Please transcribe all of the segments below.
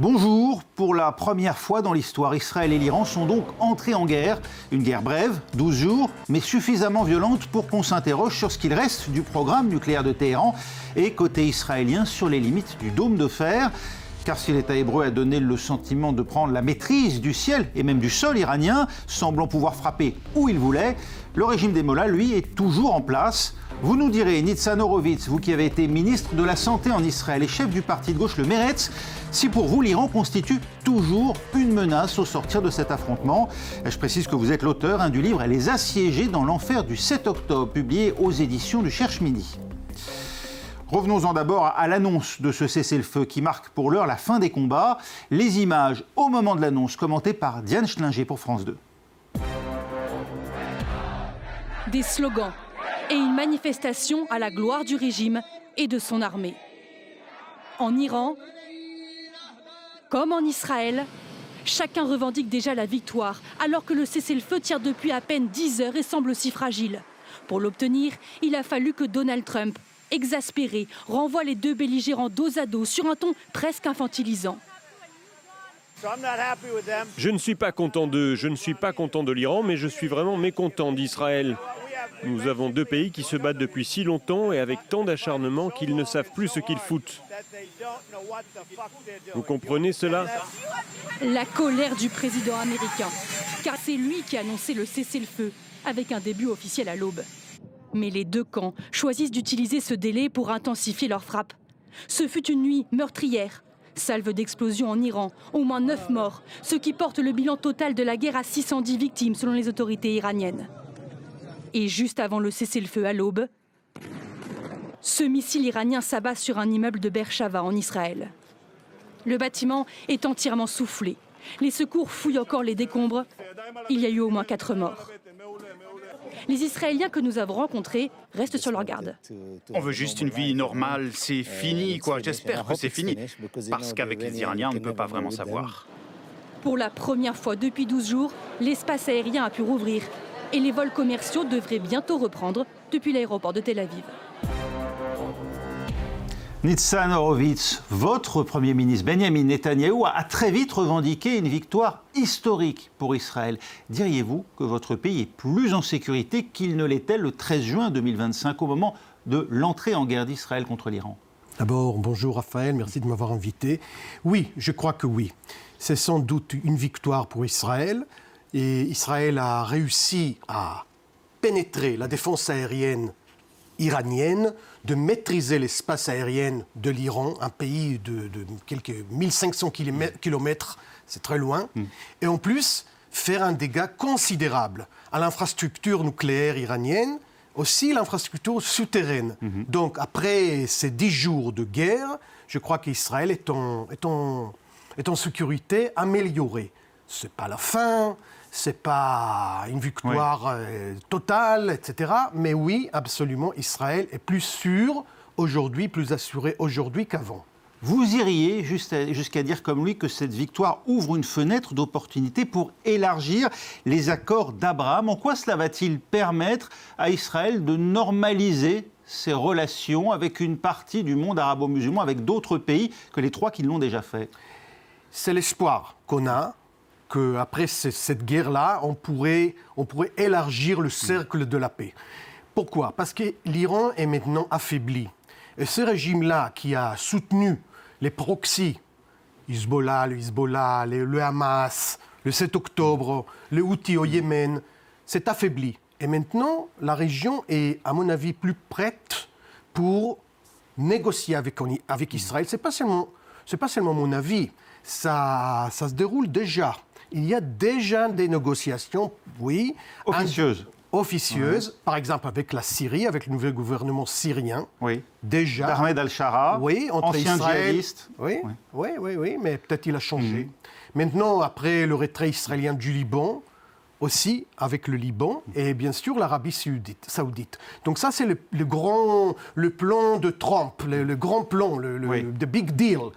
Bonjour, pour la première fois dans l'histoire, Israël et l'Iran sont donc entrés en guerre. Une guerre brève, 12 jours, mais suffisamment violente pour qu'on s'interroge sur ce qu'il reste du programme nucléaire de Téhéran et côté israélien sur les limites du dôme de fer. Car si l'État hébreu a donné le sentiment de prendre la maîtrise du ciel et même du sol iranien, semblant pouvoir frapper où il voulait, le régime des Mollahs, lui, est toujours en place. Vous nous direz, Nitzan Horowitz, vous qui avez été ministre de la Santé en Israël et chef du parti de gauche, le Meretz, si pour vous l'Iran constitue toujours une menace au sortir de cet affrontement. Je précise que vous êtes l'auteur du livre « Les assiégés dans l'enfer du 7 octobre », publié aux éditions du Cherche Midi. Revenons-en d'abord à l'annonce de ce cessez-le-feu qui marque pour l'heure la fin des combats. Les images au moment de l'annonce commentées par Diane Schlinger pour France 2. Des slogans et une manifestation à la gloire du régime et de son armée. En Iran, comme en Israël, chacun revendique déjà la victoire alors que le cessez-le-feu tire depuis à peine 10 heures et semble si fragile. Pour l'obtenir, il a fallu que Donald Trump, exaspéré, renvoie les deux belligérants dos à dos sur un ton presque infantilisant. Je ne suis pas content d'eux, je ne suis pas content de l'Iran, mais je suis vraiment mécontent d'Israël. Nous avons deux pays qui se battent depuis si longtemps et avec tant d'acharnement qu'ils ne savent plus ce qu'ils foutent. Vous comprenez cela ? La colère du président américain, car c'est lui qui a annoncé le cessez-le-feu, avec un début officiel à l'aube. Mais les deux camps choisissent d'utiliser ce délai pour intensifier leurs frappes. Ce fut une nuit meurtrière. Salve d'explosions en Iran, au moins 9 morts, ce qui porte le bilan total de la guerre à 610 victimes selon les autorités iraniennes. Et juste avant le cessez-le-feu à l'aube, ce missile iranien s'abat sur un immeuble de Beersheva en Israël. Le bâtiment est entièrement soufflé. Les secours fouillent encore les décombres. Il y a eu au moins 4 morts. Les Israéliens que nous avons rencontrés restent sur leur garde. On veut juste une vie normale, c'est fini quoi, j'espère que c'est fini. Parce qu'avec les Iraniens, on ne peut pas vraiment savoir. Pour la première fois depuis 12 jours, l'espace aérien a pu rouvrir. Et les vols commerciaux devraient bientôt reprendre depuis l'aéroport de Tel Aviv. Nitzan Horowitz, votre Premier ministre Benyamin Netanyahou a très vite revendiqué une victoire historique pour Israël. Diriez-vous que votre pays est plus en sécurité qu'il ne l'était le 13 juin 2025 au moment de l'entrée en guerre d'Israël contre l'Iran ? D'abord, bonjour Raphaël, merci de m'avoir invité. Oui, je crois que oui. C'est sans doute une victoire pour Israël. Et Israël a réussi à pénétrer la défense aérienne iranienne, de maîtriser l'espace aérien de l'Iran, un pays de quelques 1500 kilomètres, c'est très loin, et en plus faire un dégât considérable à l'infrastructure nucléaire iranienne, aussi l'infrastructure souterraine. Donc après ces 10 jours de guerre, je crois qu'Israël est en sécurité améliorée. Ce n'est pas la fin, ce n'est pas une victoire totale, etc. Mais oui, absolument, Israël est plus sûr aujourd'hui, plus assuré aujourd'hui qu'avant. Vous iriez jusqu'à dire comme lui que cette victoire ouvre une fenêtre d'opportunité pour élargir les accords d'Abraham. En quoi cela va-t-il permettre à Israël de normaliser ses relations avec une partie du monde arabo-musulman, avec d'autres pays que les 3 qui l'ont déjà fait ? C'est l'espoir qu'on a, qu'après cette guerre-là, on pourrait élargir le cercle de la paix. Pourquoi ? Parce que l'Iran est maintenant affaibli. Et ce régime-là qui a soutenu les proxys, le Hezbollah, le Hamas, le 7 octobre, le Houthi au Yémen, s'est affaibli. Et maintenant, la région est, à mon avis, plus prête pour négocier avec Israël. Ce n'est pas seulement mon avis, ça se déroule déjà. Il y a déjà des négociations, oui. Officieuses, par exemple avec la Syrie, avec le nouvel gouvernement syrien. Oui. Déjà. Ahmed al-Shara, oui, ancien djihadiste. Oui, mais peut-être il a changé. Maintenant, après le retrait israélien du Liban, aussi avec le Liban et bien sûr l'Arabie saoudite. Donc ça, c'est le plan de Trump, le grand plan, the big deal,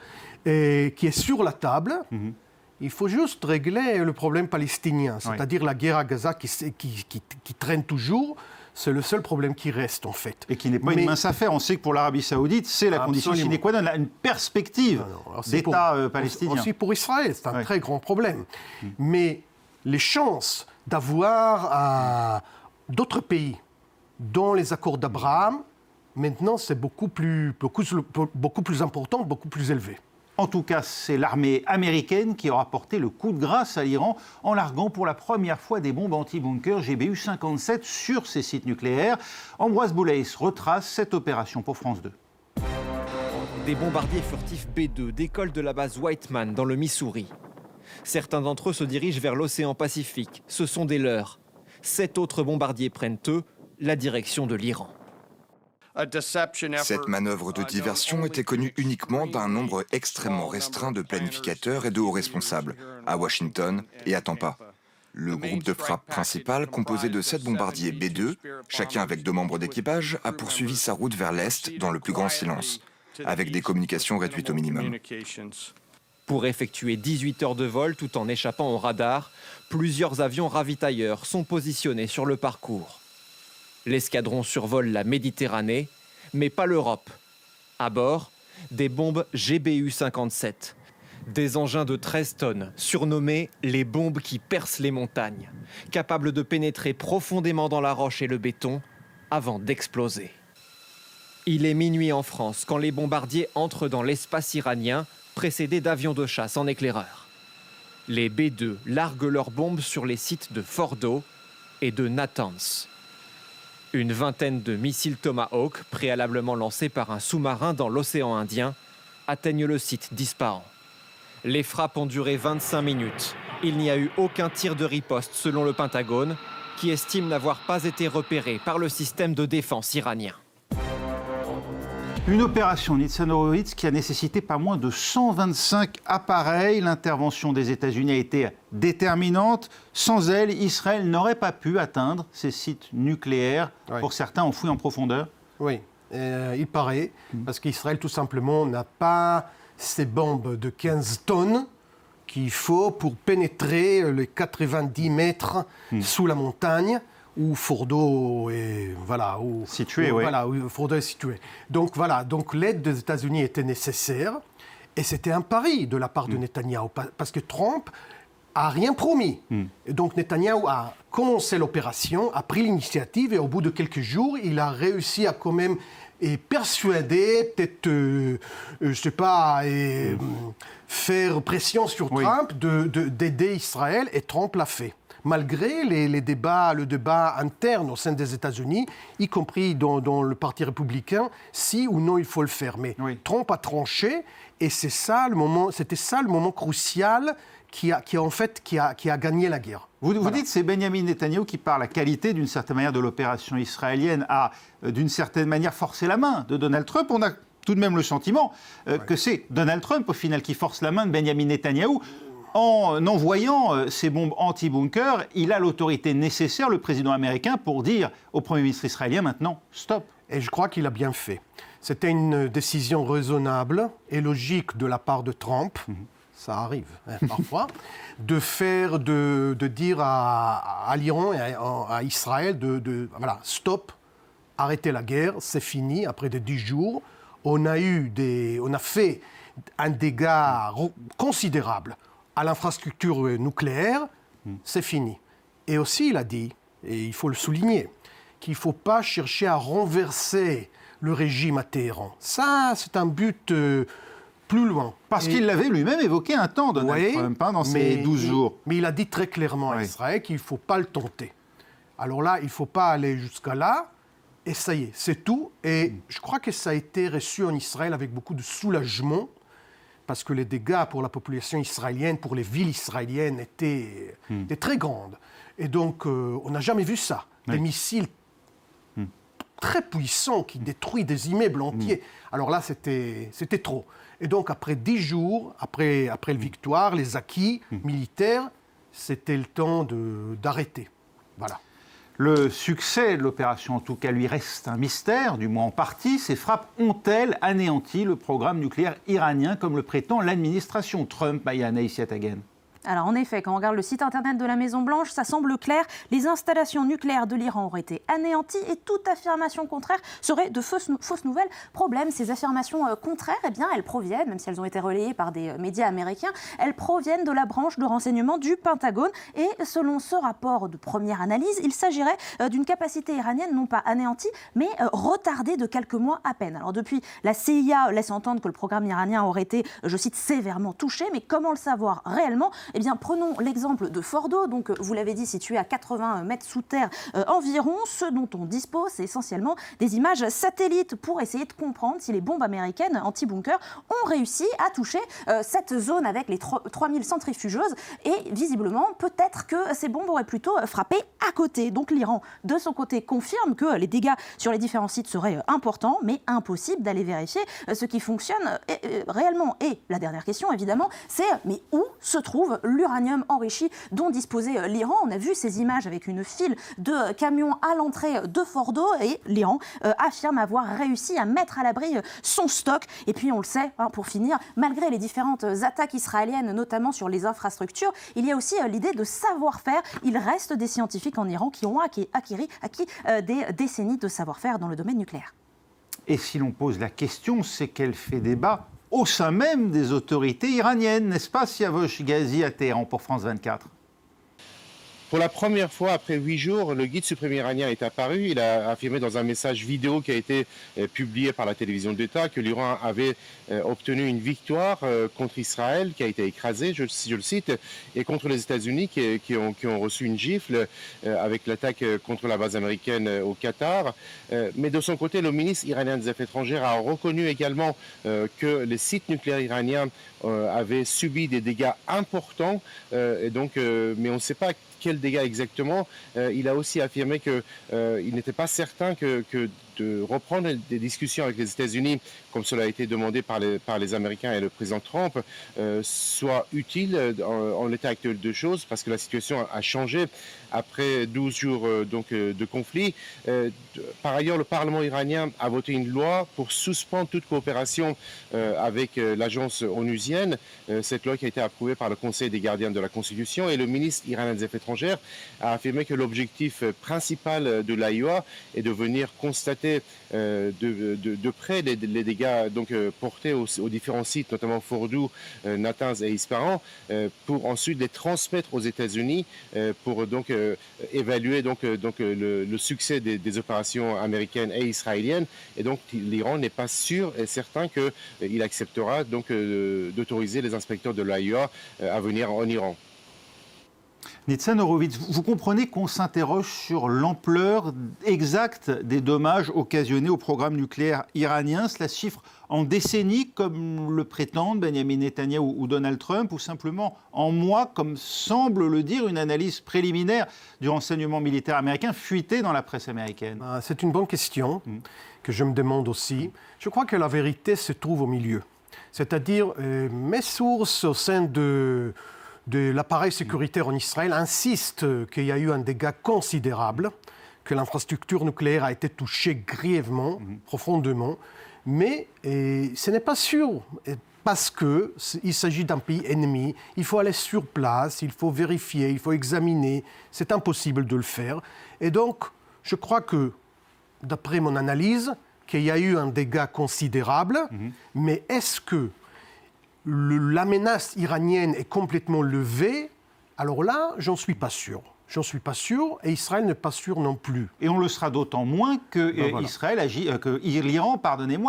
qui est sur la table. Il faut juste régler le problème palestinien, c'est-à-dire la guerre à Gaza qui traîne toujours. C'est le seul problème qui reste, en fait. Et qui n'est pas une mince affaire. On sait que pour l'Arabie Saoudite, c'est la condition sine qua non, une perspective d'État palestinien. Aussi pour Israël, c'est un très grand problème. Mais les chances d'avoir d'autres pays dans les accords d'Abraham, maintenant, c'est beaucoup plus important, beaucoup plus élevé. En tout cas, c'est l'armée américaine qui aura porté le coup de grâce à l'Iran en larguant pour la première fois des bombes anti-bunker GBU-57 sur ses sites nucléaires. Ambroise Boulais retrace cette opération pour France 2. Des bombardiers furtifs B-2 décollent de la base Whiteman dans le Missouri. Certains d'entre eux se dirigent vers l'océan Pacifique. Ce sont des leurs. 7 autres bombardiers prennent, eux, la direction de l'Iran. Cette manœuvre de diversion était connue uniquement d'un nombre extrêmement restreint de planificateurs et de hauts responsables, à Washington et à Tampa. Le groupe de frappe principal, composé de 7 bombardiers B-2, chacun avec 2 membres d'équipage, a poursuivi sa route vers l'est dans le plus grand silence, avec des communications réduites au minimum. Pour effectuer 18 heures de vol tout en échappant au radar, plusieurs avions ravitailleurs sont positionnés sur le parcours. L'escadron survole la Méditerranée, mais pas l'Europe. À bord, des bombes GBU-57, des engins de 13 tonnes, surnommés les bombes qui percent les montagnes, capables de pénétrer profondément dans la roche et le béton avant d'exploser. Il est minuit en France quand les bombardiers entrent dans l'espace iranien, précédés d'avions de chasse en éclaireur. Les B-2 larguent leurs bombes sur les sites de Fordo et de Natanz. Une vingtaine de missiles Tomahawk, préalablement lancés par un sous-marin dans l'océan Indien, atteignent le site d'Ispahan. Les frappes ont duré 25 minutes. Il n'y a eu aucun tir de riposte selon le Pentagone, qui estime n'avoir pas été repéré par le système de défense iranien. Une opération Nitzan Horowitz qui a nécessité pas moins de 125 appareils. L'intervention des États-Unis a été déterminante. Sans elle, Israël n'aurait pas pu atteindre ses sites nucléaires, pour certains enfouis en profondeur. Oui, il paraît, parce qu'Israël, tout simplement, n'a pas ces bombes de 15 tonnes qu'il faut pour pénétrer les 90 mètres sous la montagne, où Fordo est situé. Où Fordo est situé. Donc voilà, donc l'aide des États-Unis était nécessaire, et c'était un pari de la part de Netanyahou, parce que Trump a rien promis. Et donc Netanyahou a commencé l'opération, a pris l'initiative, et au bout de quelques jours, il a réussi à quand même persuader, peut-être, faire pression sur Trump d'aider Israël, et Trump l'a fait. Malgré le débat interne au sein des États-Unis, y compris dans le Parti républicain, si ou non il faut le faire. Mais Trump a tranché, et c'était ça le moment crucial qui a gagné la guerre. Vous dites que c'est Benjamin Netanyahou qui, par la qualité d'une certaine manière de l'opération israélienne, a d'une certaine manière forcé la main de Donald Trump. On a tout de même le sentiment que c'est Donald Trump, au final, qui force la main de Benjamin Netanyahou. En envoyant ces bombes anti-bunker, il a l'autorité nécessaire, le président américain, pour dire au Premier ministre israélien maintenant, stop. Et je crois qu'il a bien fait. C'était une décision raisonnable et logique de la part de Trump, ça arrive parfois, de dire à l'Iran et à Israël stop, arrêtez la guerre, c'est fini, après des 10 jours. On a fait un dégât considérable à l'infrastructure nucléaire, c'est fini. Et aussi, il a dit, et il faut le souligner, qu'il ne faut pas chercher à renverser le régime à Téhéran. Ça, c'est un but plus loin. Parce qu'il l'avait lui-même évoqué un temps, Donald Trump, dans ces 12 jours. Mais il a dit très clairement à Israël qu'il ne faut pas le tenter. Alors là, il ne faut pas aller jusqu'à là, et ça y est, c'est tout. Et je crois que ça a été reçu en Israël avec beaucoup de soulagement, parce que les dégâts pour la population israélienne, pour les villes israéliennes, étaient très grandes. Et donc, on n'a jamais vu ça. Des missiles très puissants qui détruisent des immeubles entiers. Alors là, c'était trop. Et donc, après 10 jours, après la victoire, les acquis militaires, c'était le temps d'arrêter. Voilà. Le succès de l'opération, en tout cas, lui reste un mystère, du moins en partie. Ces frappes ont-elles anéanti le programme nucléaire iranien, comme le prétend l'administration Trump, Maya Neissiat-Hagen ? Alors en effet, quand on regarde le site internet de la Maison-Blanche, ça semble clair. Les installations nucléaires de l'Iran auraient été anéanties et toute affirmation contraire serait de fausses nouvelles. Problème, ces affirmations contraires, eh bien, elles proviennent, même si elles ont été relayées par des médias américains, elles proviennent de la branche de renseignement du Pentagone. Et selon ce rapport de première analyse, il s'agirait d'une capacité iranienne non pas anéantie, mais retardée de quelques mois à peine. Alors depuis, la CIA laisse entendre que le programme iranien aurait été, je cite, sévèrement touché, mais comment le savoir réellement ? Eh bien, prenons l'exemple de Fordo, donc vous l'avez dit, situé à 80 mètres sous terre environ. Ce dont on dispose, c'est essentiellement des images satellites pour essayer de comprendre si les bombes américaines anti-bunker ont réussi à toucher cette zone avec les 3000 centrifugeuses. Et visiblement, peut-être que ces bombes auraient plutôt frappé à côté. Donc l'Iran, de son côté, confirme que les dégâts sur les différents sites seraient importants, mais impossible d'aller vérifier ce qui fonctionne réellement. Et la dernière question, évidemment, c'est mais où se trouve l'uranium enrichi dont disposait l'Iran? On a vu ces images avec une file de camions à l'entrée de Fordo et l'Iran affirme avoir réussi à mettre à l'abri son stock. Et puis on le sait, pour finir, malgré les différentes attaques israéliennes, notamment sur les infrastructures, il y a aussi l'idée de savoir-faire. Il reste des scientifiques en Iran qui ont acquis des décennies de savoir-faire dans le domaine nucléaire. Et si l'on pose la question, c'est qu'elle fait débat au sein même des autorités iraniennes, n'est-ce pas, Siavosh Ghazi à Téhéran pour France 24? Pour la première fois, après 8 jours, le guide suprême iranien est apparu. Il a affirmé dans un message vidéo qui a été publié par la télévision d'État que l'Iran avait obtenu une victoire contre Israël, qui a été écrasée, je le cite, et contre les États-Unis qui ont reçu une gifle avec l'attaque contre la base américaine au Qatar. Mais de son côté, le ministre iranien des Affaires étrangères a reconnu également que les sites nucléaires iraniens avaient subi des dégâts importants, et donc, mais on ne sait pas quels dégâts exactement. Il a aussi affirmé qu'il n'était pas certain que de reprendre des discussions avec les États-Unis, comme cela a été demandé par les Américains et le président Trump, soit utile en l'état actuel de choses, parce que la situation a changé après 12 jours de conflit. Par ailleurs, le Parlement iranien a voté une loi pour suspendre toute coopération avec l'agence onusienne. Cette loi qui a été approuvée par le Conseil des gardiens de la Constitution, et le ministre iranien des Affaires étrangères a affirmé que l'objectif principal de l'AIOA est de venir constater de près les dégâts portés aux différents sites, notamment Fordow, Natanz et Ispahan, pour ensuite les transmettre aux États-Unis pour évaluer le succès des opérations américaines et israéliennes. Et donc l'Iran n'est pas sûr et certain qu'il acceptera d'autoriser les inspecteurs de l'AIOA à venir en Iran. Nitzan Horowitz, vous comprenez qu'on s'interroge sur l'ampleur exacte des dommages occasionnés au programme nucléaire iranien. Cela se chiffre en décennies, comme le prétendent Benjamin Netanyahou ou Donald Trump, ou simplement en mois, comme semble le dire une analyse préliminaire du renseignement militaire américain fuitée dans la presse américaine? C'est une bonne question que je me demande aussi. Je crois que la vérité se trouve au milieu. C'est-à-dire, mes sources au sein de l'appareil sécuritaire en Israël insiste qu'il y a eu un dégât considérable, que l'infrastructure nucléaire a été touchée grièvement, profondément, mais ce n'est pas sûr, parce qu'il s'agit d'un pays ennemi, il faut aller sur place, il faut vérifier, il faut examiner, c'est impossible de le faire. Et donc, je crois que, d'après mon analyse, qu'il y a eu un dégât considérable, mais est-ce que la menace iranienne est complètement levée? Alors là, j'en suis pas sûr. J'en suis pas sûr, et Israël n'est pas sûr non plus. Et on le sera d'autant moins que l'Iran,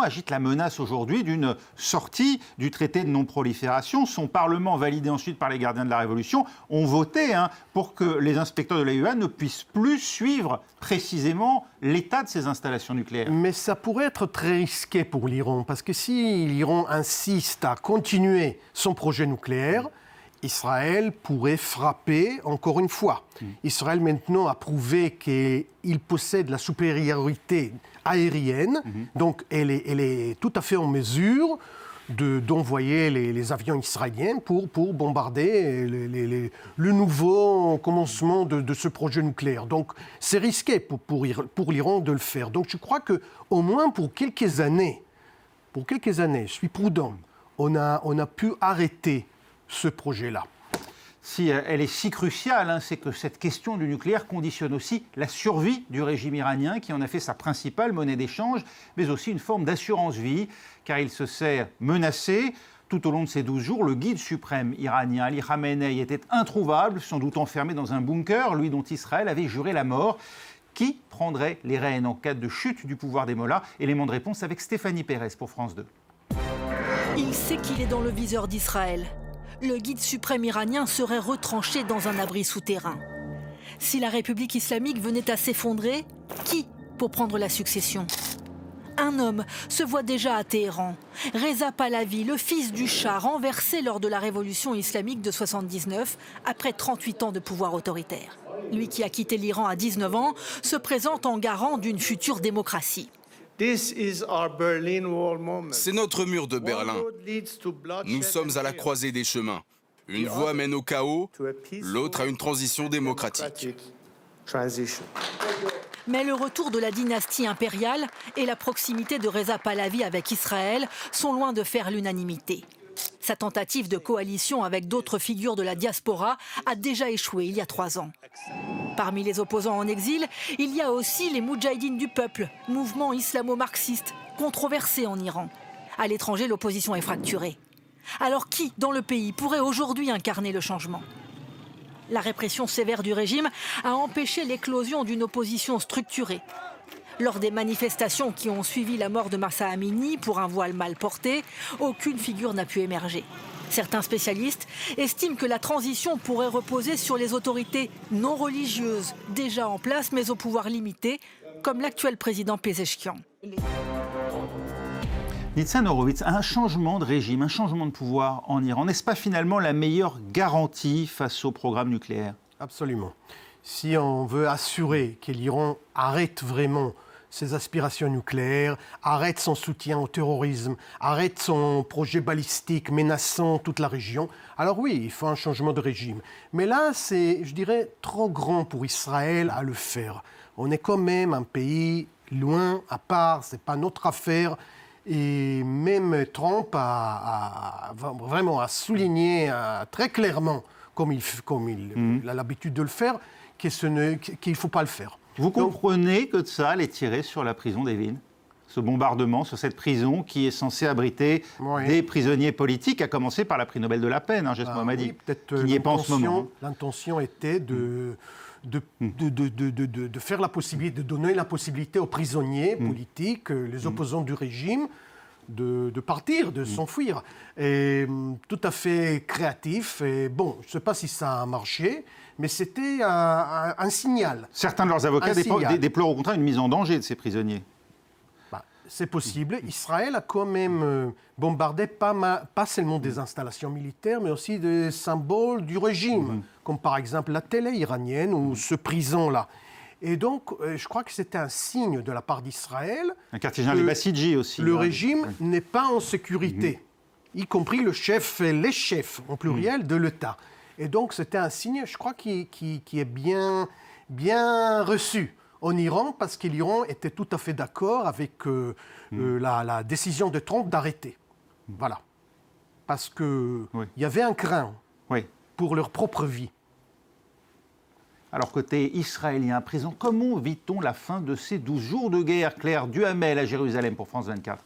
agite la menace aujourd'hui d'une sortie du traité de non-prolifération. Son Parlement, validé ensuite par les gardiens de la Révolution, ont voté pour que les inspecteurs de l'AIOA ne puissent plus suivre précisément l'état de ces installations nucléaires. Mais ça pourrait être très risqué pour l'Iran, parce que si l'Iran insiste à continuer son projet nucléaire, Israël pourrait frapper encore une fois. Israël maintenant a prouvé qu'il possède la supériorité aérienne, donc elle est tout à fait en mesure d'envoyer les avions israéliens pour bombarder le nouveau commencement de ce projet nucléaire. Donc c'est risqué pour l'Iran de le faire. Donc je crois qu'au moins pour quelques années, je suis prudent, on a pu arrêter ce projet-là. Si elle est si cruciale, c'est que cette question du nucléaire conditionne aussi la survie du régime iranien, qui en a fait sa principale monnaie d'échange, mais aussi une forme d'assurance-vie, car il se sert menacé. Tout au long de ces 12 jours, le guide suprême iranien Ali Khamenei était introuvable, sans doute enfermé dans un bunker, lui dont Israël avait juré la mort. Qui prendrait les rênes en cas de chute du pouvoir des mollahs? Élément de réponse avec Stéphanie Pérez pour France 2. Il sait qu'il est dans le viseur d'Israël. Le guide suprême iranien serait retranché dans un abri souterrain. Si la République islamique venait à s'effondrer, qui pour prendre la succession? Un homme se voit déjà à Téhéran. Reza Pahlavi, le fils du Shah, renversé lors de la révolution islamique de 79, après 38 ans de pouvoir autoritaire. Lui qui a quitté l'Iran à 19 ans, se présente en garant d'une future démocratie. C'est notre mur de Berlin. Nous sommes à la croisée des chemins. Une voie mène au chaos, l'autre à une transition démocratique. Mais le retour de la dynastie impériale et la proximité de Reza Pahlavi avec Israël sont loin de faire l'unanimité. Sa tentative de coalition avec d'autres figures de la diaspora a déjà échoué il y a 3 ans. Parmi les opposants en exil, il y a aussi les Moudjahidines du peuple, mouvement islamo-marxiste, controversé en Iran. À l'étranger, l'opposition est fracturée. Alors qui, dans le pays, pourrait aujourd'hui incarner le changement ? La répression sévère du régime a empêché l'éclosion d'une opposition structurée. Lors des manifestations qui ont suivi la mort de Mahsa Amini pour un voile mal porté, aucune figure n'a pu émerger. Certains spécialistes estiment que la transition pourrait reposer sur les autorités non religieuses déjà en place mais au pouvoir limité, comme l'actuel président Pezeshkian. Nitzan Horowitz, un changement de régime, un changement de pouvoir en Iran, n'est-ce pas finalement la meilleure garantie face au programme nucléaire? Absolument. Si on veut assurer que l'Iran arrête vraiment ses aspirations nucléaires, arrête son soutien au terrorisme, arrête son projet balistique menaçant toute la région, alors oui, il faut un changement de régime. Mais là, c'est, je dirais, trop grand pour Israël à le faire. On est quand même un pays loin, à part, ce n'est pas notre affaire. Et même Trump a vraiment souligné très clairement, comme il a l'habitude de le faire, qu'il ne faut pas le faire. Vous comprenez que Tsahal ait tiré sur la prison d'Evin, ce bombardement sur cette prison qui est censée abriter des prisonniers politiques, à commencer par la prix Nobel de la paix, Geste Mohammadi, qui n'y est pas en ce moment. L'intention était de faire la possibilité, de donner la possibilité aux prisonniers politiques, les opposants du régime, de partir, de s'enfuir. Et tout à fait créatif. Et bon, je ne sais pas si ça a marché, mais c'était un signal. Certains de leurs avocats déplorent au contraire une mise en danger de ces prisonniers. C'est possible. Israël a quand même bombardé pas seulement des installations militaires, mais aussi des symboles du régime, comme par exemple la télé iranienne ou ce prison-là. Et donc, je crois que c'était un signe de la part d'Israël. Un quartier général des Bassidji aussi. Le régime n'est pas en sécurité, y compris les chefs en pluriel de l'État. Et donc, c'était un signe, je crois, qui est bien reçu en Iran, parce que l'Iran était tout à fait d'accord avec la décision de Trump d'arrêter. Voilà. Parce qu'il y avait un craint pour leur propre vie. Alors, côté israélien, à présent, comment vit-on la fin de ces 12 jours de guerre? Claire Duhamel à Jérusalem pour France 24.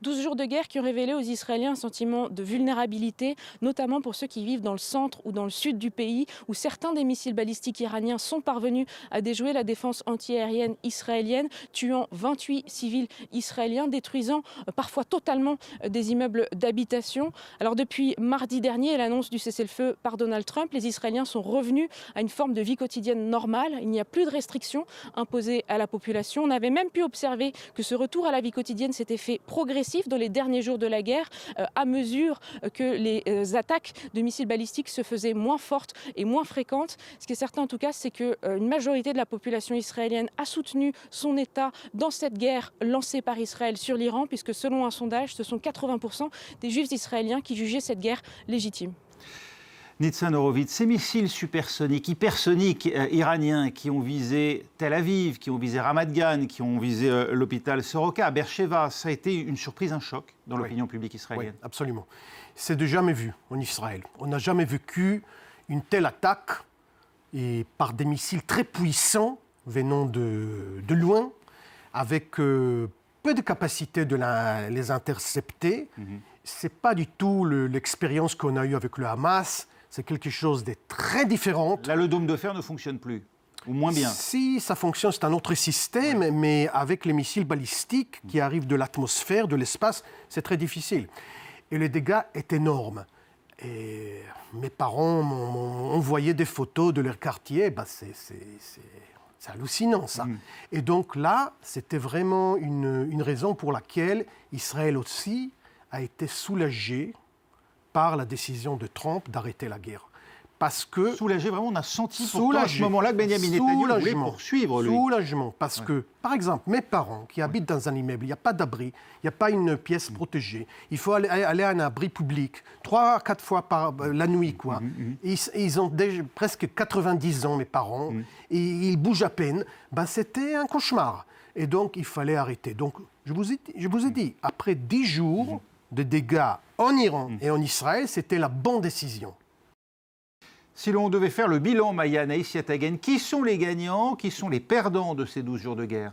12 jours de guerre qui ont révélé aux Israéliens un sentiment de vulnérabilité, notamment pour ceux qui vivent dans le centre ou dans le sud du pays, où certains des missiles balistiques iraniens sont parvenus à déjouer la défense antiaérienne israélienne, tuant 28 civils israéliens, détruisant parfois totalement des immeubles d'habitation. Alors depuis mardi dernier et l'annonce du cessez-le-feu par Donald Trump, les Israéliens sont revenus à une forme de vie quotidienne normale. Il n'y a plus de restrictions imposées à la population. On avait même pu observer que ce retour à la vie quotidienne s'était fait progressivement dans les derniers jours de la guerre, à mesure que les attaques de missiles balistiques se faisaient moins fortes et moins fréquentes. Ce qui est certain en tout cas, c'est qu'une majorité de la population israélienne a soutenu son État dans cette guerre lancée par Israël sur l'Iran, puisque selon un sondage, ce sont 80% des juifs israéliens qui jugeaient cette guerre légitime. Nitzan Horowitz, ces missiles supersoniques, hypersoniques iraniens qui ont visé Tel Aviv, qui ont visé Ramat Gan, qui ont visé l'hôpital Soroka, Beersheva, ça a été une surprise, un choc dans l'opinion publique israélienne. Oui, absolument. C'est de jamais vu en Israël. On n'a jamais vécu une telle attaque et par des missiles très puissants venant de loin, avec peu de capacité de les intercepter. Ce n'est pas du tout l'expérience qu'on a eue avec le Hamas. C'est quelque chose de très différent. Là, le dôme de fer ne fonctionne plus, ou moins bien. Si, ça fonctionne, c'est un autre système, mais avec les missiles balistiques qui arrivent de l'atmosphère, de l'espace, c'est très difficile. Et le dégât est énorme. Et mes parents m'ont envoyé des photos de leur quartier. C'est hallucinant, ça. Et donc là, c'était vraiment une raison pour laquelle Israël aussi a été soulagé par la décision de Trump d'arrêter la guerre. Parce que... Soulagé, vraiment, on a senti pourtant à ce moment-là que Benjamin Netanyahu voulait poursuivre, lui. Soulagement, parce que, par exemple, mes parents qui habitent dans un immeuble, il n'y a pas d'abri, il n'y a pas une pièce protégée, il faut aller à un abri public, 3 à 4 fois par la nuit, quoi. Ils ont déjà presque 90 ans, mes parents, et ils bougent à peine. C'était un cauchemar. Et donc, il fallait arrêter. Donc, je vous ai dit, après 10 jours de dégâts en Iran et en Israël, c'était la bonne décision. Si l'on devait faire le bilan, Maya Nahis-Yatagan, qui sont les gagnants, qui sont les perdants de ces 12 jours de guerre ?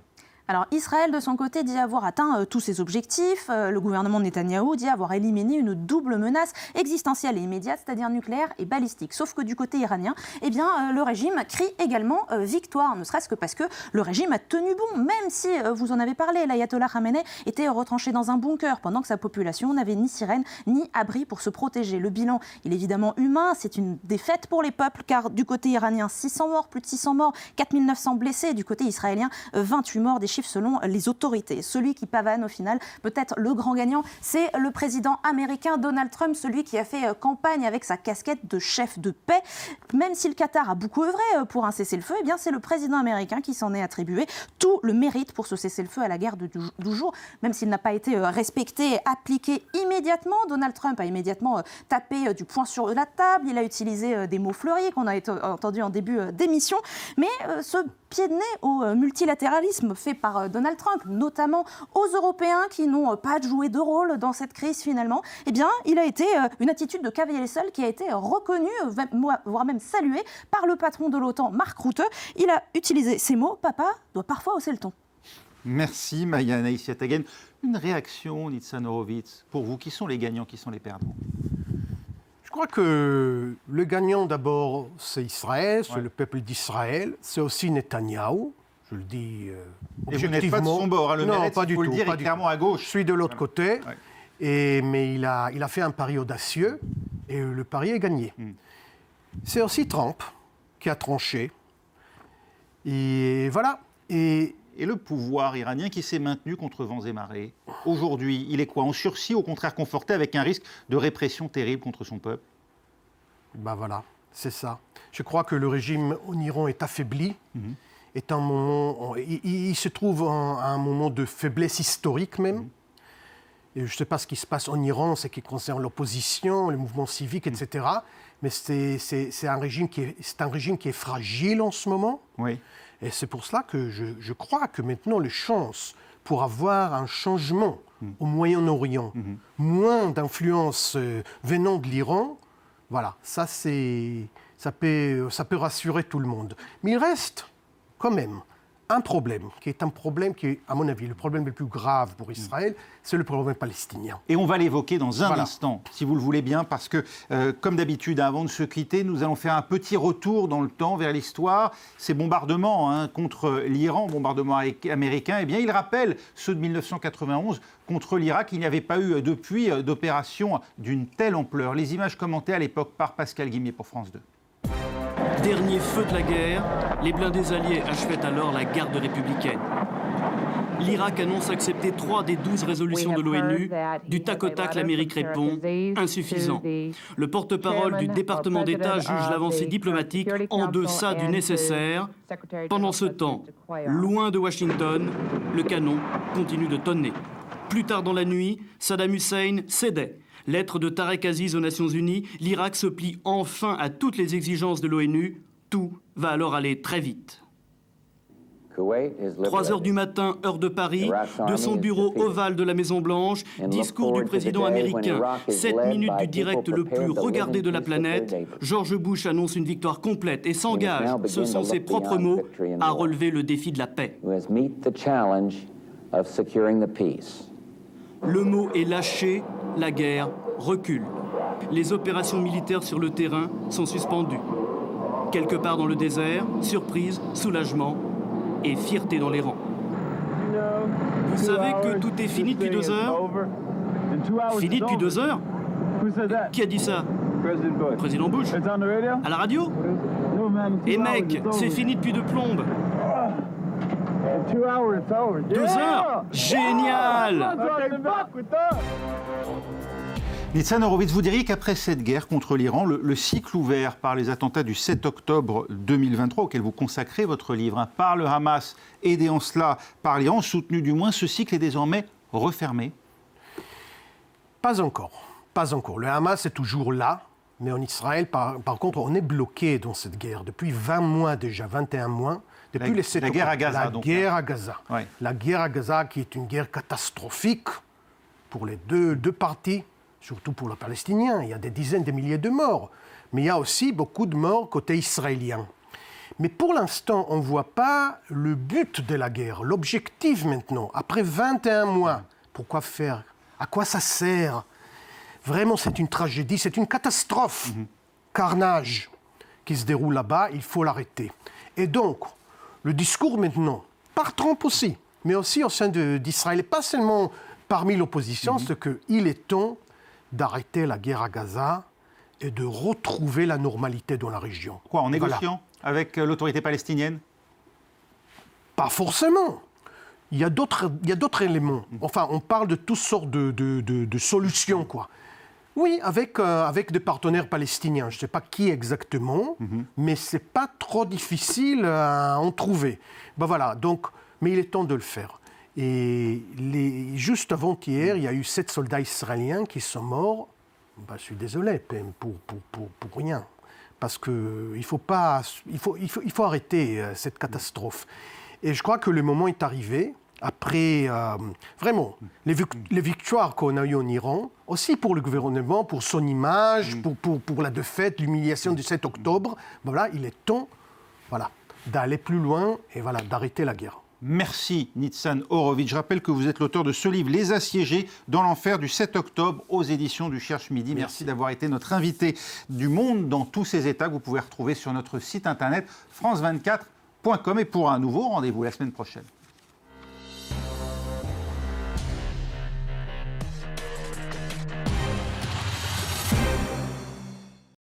Alors Israël, de son côté, dit avoir atteint tous ses objectifs. Le gouvernement de Netanyahou dit avoir éliminé une double menace existentielle et immédiate, c'est-à-dire nucléaire et balistique. Sauf que du côté iranien, le régime crie également victoire, ne serait-ce que parce que le régime a tenu bon, même si, vous en avez parlé, l'ayatollah Khamenei était retranché dans un bunker pendant que sa population n'avait ni sirène ni abri pour se protéger. Le bilan, il est évidemment humain, c'est une défaite pour les peuples, car du côté iranien, 600 morts, plus de 600 morts, 4900 blessés, du côté israélien, 28 morts, des chiffres selon les autorités. Celui qui pavane au final, peut-être le grand gagnant, c'est le président américain Donald Trump, celui qui a fait campagne avec sa casquette de chef de paix. Même si le Qatar a beaucoup œuvré pour un cessez-le-feu, c'est le président américain qui s'en est attribué tout le mérite pour ce cessez-le-feu à la guerre de 12 jours, même s'il n'a pas été respecté et appliqué immédiatement. Donald Trump a immédiatement tapé du poing sur la table, il a utilisé des mots fleuris qu'on a entendus en début d'émission, mais ce pied de nez au multilatéralisme fait par Donald Trump, notamment aux Européens qui n'ont pas joué de rôle dans cette crise finalement, il a été une attitude de cavalier seul qui a été reconnue, voire même saluée par le patron de l'OTAN, Mark Rutte. Il a utilisé ces mots, papa doit parfois hausser le ton. Merci Maya Nahis-Yatagan. Une réaction, Nitzan Horowitz, pour vous, qui sont les gagnants, qui sont les perdants ? Je crois que le gagnant d'abord, c'est Israël, c'est le peuple d'Israël, c'est aussi Netanyahou. Je le dis objectivement. Et vous n'êtes pas de son bord, le mérite, pas du faut tout, le dire, est clairement à gauche. Je suis de l'autre côté, mais il a fait un pari audacieux et le pari est gagné. C'est aussi Trump qui a tranché. Et voilà. Et le pouvoir iranien qui s'est maintenu contre vents et marées, aujourd'hui, il est quoi ? En sursis, au contraire conforté, avec un risque de répression terrible contre son peuple ? Voilà, c'est ça. Je crois que le régime en Iran est affaibli. Est un moment, il se trouve à un moment de faiblesse historique même. Et je ne sais pas ce qui se passe en Iran, ce qui concerne l'opposition, les mouvements civiques, etc. Mais c'est un régime qui est fragile en ce moment. Oui. Et c'est pour cela que je crois que maintenant les chances pour avoir un changement au Moyen-Orient, moins d'influence venant de l'Iran, voilà, ça peut rassurer tout le monde. Mais il reste quand même un problème qui est, à mon avis, le problème le plus grave pour Israël, c'est le problème palestinien. Et on va l'évoquer dans un instant, si vous le voulez bien, parce que, comme d'habitude, avant de se quitter, nous allons faire un petit retour dans le temps, vers l'histoire. Ces bombardements contre l'Iran, bombardements américains, ils rappellent ceux de 1991 contre l'Irak. Il n'y avait pas eu depuis d'opération d'une telle ampleur. Les images commentées à l'époque par Pascal Guimier pour France 2. Dernier feu de la guerre, les blindés alliés achevaient alors la garde républicaine. L'Irak annonce accepter 3 des 12 résolutions de l'ONU. Du tac au tac, l'Amérique répond « insuffisant ». Le porte-parole du département d'État juge l'avancée diplomatique en deçà du nécessaire. Pendant ce temps, loin de Washington, le canon continue de tonner. Plus tard dans la nuit, Saddam Hussein cédait. Lettre de Tarek Aziz aux Nations Unies, l'Irak se plie enfin à toutes les exigences de l'ONU. Tout va alors aller très vite. 3 heures du matin, heure de Paris, de son bureau ovale de la Maison-Blanche, discours du président américain, 7 minutes du direct le plus regardé de la planète. George Bush annonce une victoire complète et s'engage, ce sont ses propres mots, à relever le défi de la paix. Le mot est lâché, la guerre recule. Les opérations militaires sur le terrain sont suspendues. Quelque part dans le désert, surprise, soulagement et fierté dans les rangs. Vous savez que tout est fini depuis 2 heures? Fini depuis 2 heures? Qui a dit ça? Président Bush. À la radio? Et mec, c'est fini depuis 2 plombes. 2 heures? Génial! Nitzan Horowitz, vous diriez qu'après cette guerre contre l'Iran, le cycle ouvert par les attentats du 7 octobre 2023, auquel vous consacrez votre livre, par le Hamas, aidé en cela par l'Iran, soutenu du moins, ce cycle est désormais refermé? Pas encore. Pas encore. Le Hamas est toujours là, mais en Israël, par contre, on est bloqué dans cette guerre depuis 20 mois déjà, 21 mois. Depuis la guerre à Gaza. La guerre à Gaza. Ouais. La guerre à Gaza qui est une guerre catastrophique pour les deux parties. Surtout pour les Palestiniens, il y a des dizaines de milliers de morts. Mais il y a aussi beaucoup de morts côté israélien. Mais pour l'instant, on ne voit pas le but de la guerre, l'objectif maintenant. Après 21 mois, pourquoi faire? À quoi ça sert? Vraiment, c'est une tragédie, c'est une catastrophe. Carnage qui se déroule là-bas, il faut l'arrêter. Et donc, le discours maintenant, par Trump aussi, mais aussi au sein d'Israël, et pas seulement parmi l'opposition, c'est qu'il est temps d'arrêter la guerre à Gaza et de retrouver la normalité dans la région. Quoi, en négociant avec l'autorité palestinienne? Pas forcément. Il y a d'autres éléments. Enfin, on parle de toutes sortes de solutions, quoi. Oui, avec des partenaires palestiniens. Je ne sais pas qui exactement, mais ce n'est pas trop difficile à en trouver. Ben voilà, donc, mais il est temps de le faire. Et juste avant-hier, il y a eu 7 soldats israéliens qui sont morts. Ben, je suis désolé, pour rien. Parce qu'il faut arrêter cette catastrophe. Et je crois que le moment est arrivé, après vraiment les victoires qu'on a eues en Iran, aussi pour le gouvernement, pour son image, pour la défaite, l'humiliation du 7 octobre. Ben voilà, il est temps d'aller plus loin et d'arrêter la guerre. Merci Nitzan Horowitz. Je rappelle que vous êtes l'auteur de ce livre, Les Assiégés dans l'enfer du 7 octobre aux éditions du Cherche Midi. Merci d'avoir été notre invité du Monde dans tous ses états que vous pouvez retrouver sur notre site internet france24.com et pour un nouveau rendez-vous la semaine prochaine.